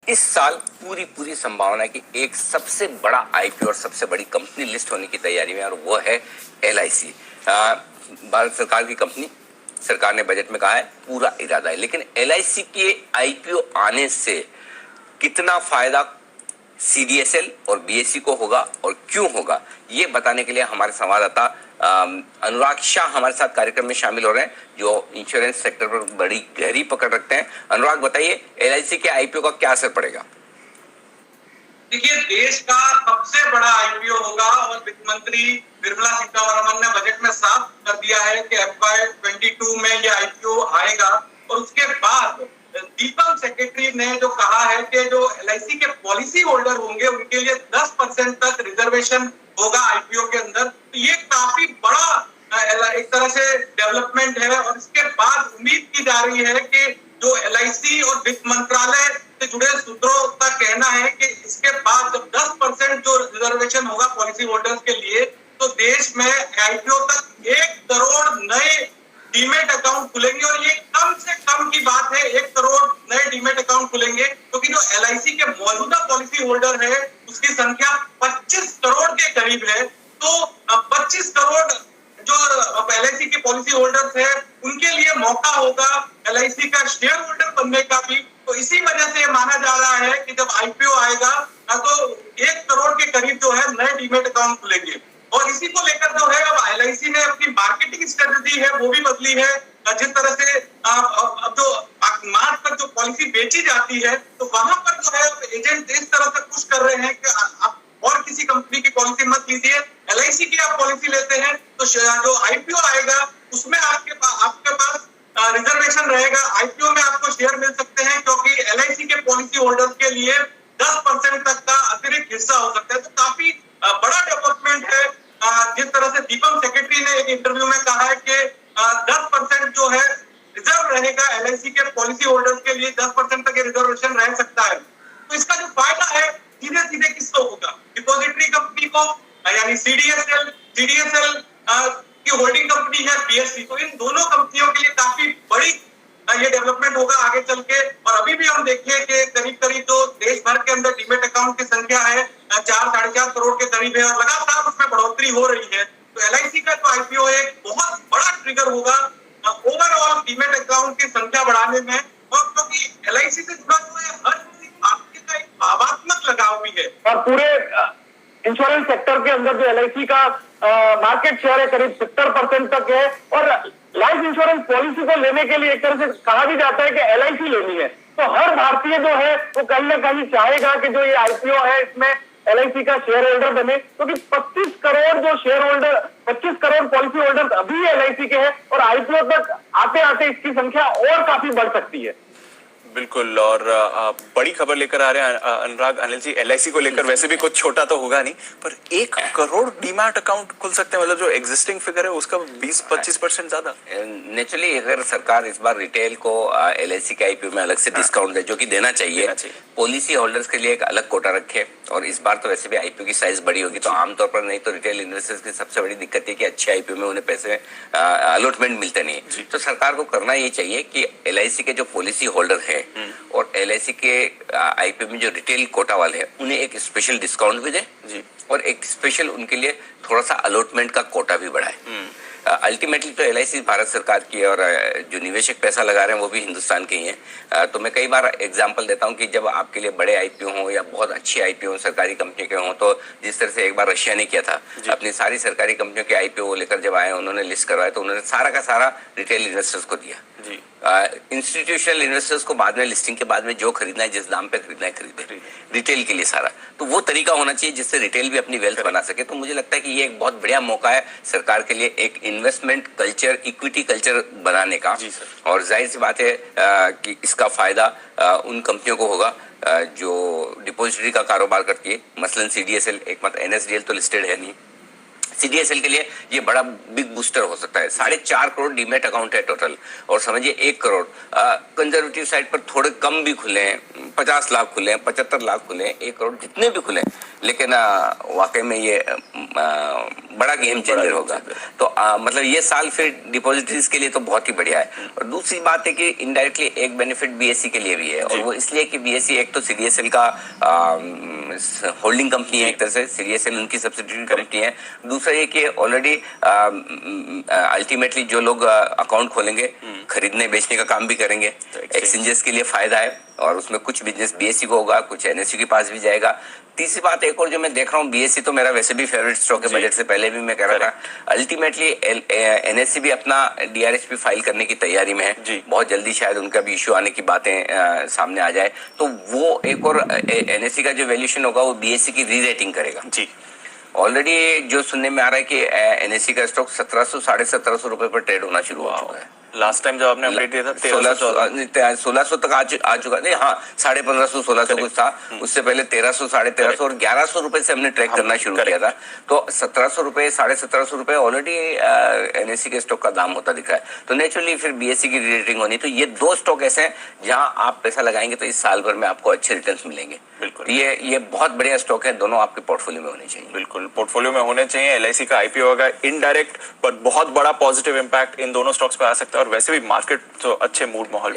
इस साल पूरी पूरी संभावना है कि एक सबसे बड़ा आईपीओ और सबसे बड़ी कंपनी लिस्ट होने की तैयारी में, और वो है एलआईसी। भारत सरकार की कंपनी, सरकार ने बजट में कहा है, पूरा इरादा है। लेकिन एलआईसी के आईपीओ आने से कितना फायदा सीडीएसएल और बीएसई को होगा और क्यों होगा, ये बताने के लिए हमारे संवाददाता अनुराग शाह हमारे साथ कार्यक्रम में शामिल हो रहे हैं, जो इंश्योरेंस सेक्टर पर बड़ी गहरी पकड़ रखते हैं। अनुराग, बताइए एलआईसी के आईपीओ का क्या असर पड़ेगा? देखिए, देश का सबसे बड़ा आईपीओ होगा और वित्त मंत्री निर्मला सीतारमण ने बजट में साफ कर दिया है कि FY22 में ये आईपीओ आएगा। और उसके बाद दीपक सेक्रेटरी ने जो कहा है कि जो एलआईसी के पॉलिसी होल्डर होंगे उनके लिए 10% तक रिजर्वेशन होगा आईपीओ के अंदर। तो ये काफी बड़ा एक तरह से डेवलपमेंट है। और इसके बाद उम्मीद की जा रही है कि जो एलआईसी और वित्त मंत्रालय से जुड़े सूत्रों का कहना है कि इसके बाद जब 10% जो रिजर्वेशन होगा पॉलिसी होल्डर्स के लिए, तो देश में आईपीओ तक 1 करोड़ नए डीमेट अकाउंट खुलेंगे। और ये कम से कम की बात है, 1 करोड़ नए डीमेट अकाउंट खुलेंगे, क्योंकि जो एलआईसी के मौजूदा पॉलिसी होल्डर है उसकी संख्या 25 करोड़ के करीब है। तो 25 करोड़ जो एलआईसी के पॉलिसी होल्डर्स है उनके लिए मौका होगा एलआईसी का शेयर होल्डर बनने का भी। तो इसी वजह से माना जा रहा है कि जब आईपीओ आएगा तो 1 करोड़ के करीब जो है नए डीमेट अकाउंट खुलेंगे। और इसी को लेकर जो है अब एलआईसी ने अपनी मार्केटिंग स्ट्रेटजी है वो भी बदली है। जिस तरह से अब जो मार्च तक जो पॉलिसी बेची जाती है तो वहां पर जो है एजेंट इस तरह से पुश कर रहे हैं कि आप और किसी कंपनी की पॉलिसी मत लीजिए, एलआईसी की आप पॉलिसी लेते हैं तो जो आईपीओ आएगा उसमें आपके पास रिजर्वेशन रहेगा, आईपीओ में आपको शेयर मिल सकते हैं, क्योंकि एलआईसी के पॉलिसी होल्डर्स के लिए 10% तक का अतिरिक्त हिस्सा हो सकता है। तो काफी बड़ा डेवलपमेंट है। जिस तरह से दीपक सेक्रेटरी ने एक इंटरव्यू में कहा है कि 10% जो है रिजर्व रहेगा एलआईसी के पॉलिसी होल्डर्स के लिए, 10% तक ये रिजर्वेशन रह सकता है। तो इसका जो फायदा है सीधे सीधे किसको होगा? डिपॉजिटरी कंपनी को, यानी सीडीएसएल की होल्डिंग कंपनी है बीएसई। तो इन दोनों कंपनियों के लिए काफी बड़ी ये डेवलपमेंट होगा आगे चल के। और अभी भी हम देखिए कि करीब करीब जो देश भर के अंदर डीमेट अकाउंट की संख्या है 4-4.5 करोड़ के करीब है और लगातार उसमें बढ़ोतरी हो रही है। तो एलआईसी का जो आईपीओ एक बहुत बड़ा ट्रिगर होगा ओवरऑल डीमेट अकाउंट की संख्या बढ़ाने में। और क्योंकि एलआईसी से जुड़ा जो है हर आपके का एक भावनात्मक लगाव भी है। और पूरे इंश्योरेंस सेक्टर के अंदर जो एलआईसी का मार्केट शेयर है करीब 70% तक है। और लाइफ इंश्योरेंस पॉलिसी को लेने के लिए एक तरह से कहा भी जाता है कि एलआईसी लेनी है। तो हर भारतीय जो है वो कहीं ना कहीं चाहेगा कि जो ये आईपीओ है इसमें एलआईसी का शेयर होल्डर बने, क्योंकि 25 करोड़ जो share holder 25 crore policy holder अभी एलआईसी के हैं और आईपीओ तक आते आते इसकी संख्या और काफी बढ़ सकती है। बिल्कुल। और बड़ी खबर लेकर आ रहे हैं अनुराग, अनिल जी। एलआईसी को लेकर वैसे भी कुछ छोटा तो होगा नहीं, पर 1 करोड़ डीमैट अकाउंट खुल सकते हैं, मतलब जो एग्जिस्टिंग फिगर है उसका 20-25% ज्यादा। नेचुरली अगर सरकार इस बार रिटेल को एलआईसी के आईपीओ में अलग से डिस्काउंट दे, जो कि देना चाहिए, पॉलिसी होल्डर्स के लिए एक अलग कोटा रखे। और इस बार तो वैसे भी आईपीओ की साइज बड़ी होगी, तो आमतौर पर नहीं तो रिटेल इन्वेस्टर्स की सबसे बड़ी दिक्कत है कि अच्छे आईपीओ में उन्हें पैसे अलॉटमेंट मिलते नहीं। तो सरकार को करना ये चाहिए कि एलआईसी के जो पॉलिसी होल्डर है और एलआईसी के आईपीओ में जो रिटेल कोटा वाले हैं उन्हें एक स्पेशल डिस्काउंट भी दे जी, और एक स्पेशल उनके लिए थोड़ा सा अलॉटमेंट का कोटा भी बढ़ाए। अल्टीमेटली तो एलआईसी भारत सरकार की है और जो निवेशक पैसा लगा रहे हैं वो भी हिंदुस्तान के ही हैं। तो मैं कई बार एग्जांपल देता हूं कि जब आपके लिए बड़े आईपीओ हों या बहुत अच्छे आईपीओ सरकारी कंपनी के हों, तो जिस तरह से एक बार रशिया ने किया था, अपनी सारी सरकारी कंपनियों के आईपीओ लेकर जब आए उन्होंने लिस्ट करवाया तो उन्होंने सारा का सारा रिटेल इन्वेस्टर्स को दिया जी। इंस्टीट्यूशनल इन्वेस्टर्स को बाद में लिस्टिंग के बाद में जो खरीदना है, जिस दाम पे खरीदना है खरीदे, रिटेल के लिए सारा। तो वो तरीका होना चाहिए जिससे रिटेल भी अपनी वेल्थ बना सके। तो मुझे लगता है कि ये एक बहुत बढ़िया मौका है सरकार के लिए एक इन्वेस्टमेंट कल्चर, इक्विटी कल्चर बनाने का। और जाहिर सी बात है कि इसका फायदा उन कंपनियों को होगा जो डिपॉजिटरी का कारोबार करती है, मसलन सीडीएसएल, एक मत एनएसडीएल तो लिस्टेड है नहीं, सीडीएसएल के लिए ये बड़ा बिग बूस्टर हो सकता है। 4.5 करोड़ डीमेट अकाउंट है टोटल, और समझिए 1 करोड़ कंजर्वेटिव साइड पर थोड़े कम भी खुले हैं, 50 लाख खुले हैं, 75 लाख खुले हैं, 1 करोड़ जितने भी खुले, लेकिन वाकई में ये बड़ा गेम चेंजर होगा। तो मतलब ये साल फिर डिपॉजिटरीज के लिए तो बहुत ही बढ़िया है। और दूसरी बात है कि इनडायरेक्टली एक बेनिफिट बीएसई के लिए भी है, और वो इसलिए कि बीएसई एक तो सीडीएसएल का होल्डिंग कंपनी है, एक तरह से सीडीएसएल उनकी सब्सिडियरी कंपनी है। दूसरा ये कि ऑलरेडी अल्टीमेटली जो लोग अकाउंट खोलेंगे खरीदने बेचने का काम भी करेंगे, एक्सचेंजेस के लिए फायदा है, और उसमें कुछ बिजनेस बीएसई को होगा, कुछ एनएससी के पास भी जाएगा। तीसरी बात एक और जो मैं देख रहा हूँ, बीएसई तो मेरा वैसे भी फेवरेट स्टॉक है, बजट से पहले भी मैं कह रहा था। अल्टीमेटली एनएससी भी अपना डीआरएचपी फाइल करने की तैयारी में है, बहुत जल्दी शायद उनका भी इश्यू आने की बातें सामने आ जाए, तो वो एक और एनएससी का जो वैल्यूएशन होगा वो बीएसई की री रेटिंग करेगा जी। ऑलरेडी जो सुनने में आ रहा है कि एनएससी का स्टॉक 1700 साढ़े 1700 रुपए पर ट्रेड होना शुरू हो चुका है। लास्ट टाइम जब आपने अपडेट दिया था 1600 तक आ चुका नहीं, हाँ 1550 1600 कुछ था, उससे पहले 1300 साढ़े 1300 और 1100 रुपए से हमने ट्रैक करना शुरू किया था। तो 1700 रुपए साढ़े 1700 रुपए ऑलरेडी एनएससी के स्टॉक का दाम होता दिख रहा है। तो नेचुरली फिर बीएससी की रेटिंग होनी, तो ये 2 स्टॉक ऐसे हैं जहां आप पैसा लगाएंगे तो इस साल भर में आपको अच्छे रिटर्न्स मिलेंगे। बिल्कुल, ये बहुत बढ़िया स्टॉक है, दोनों आपके पोर्टफोलियो में होने चाहिए। बिल्कुल पोर्टफोलियो में होने चाहिए। एलआईसी का आईपीओ होगा इनडायरेक्ट, पर बहुत बड़ा पॉजिटिव इंपैक्ट इन दोनों स्टॉक्स पे आ सकता है, और वैसे भी मार्केट तो अच्छे मूड माहौल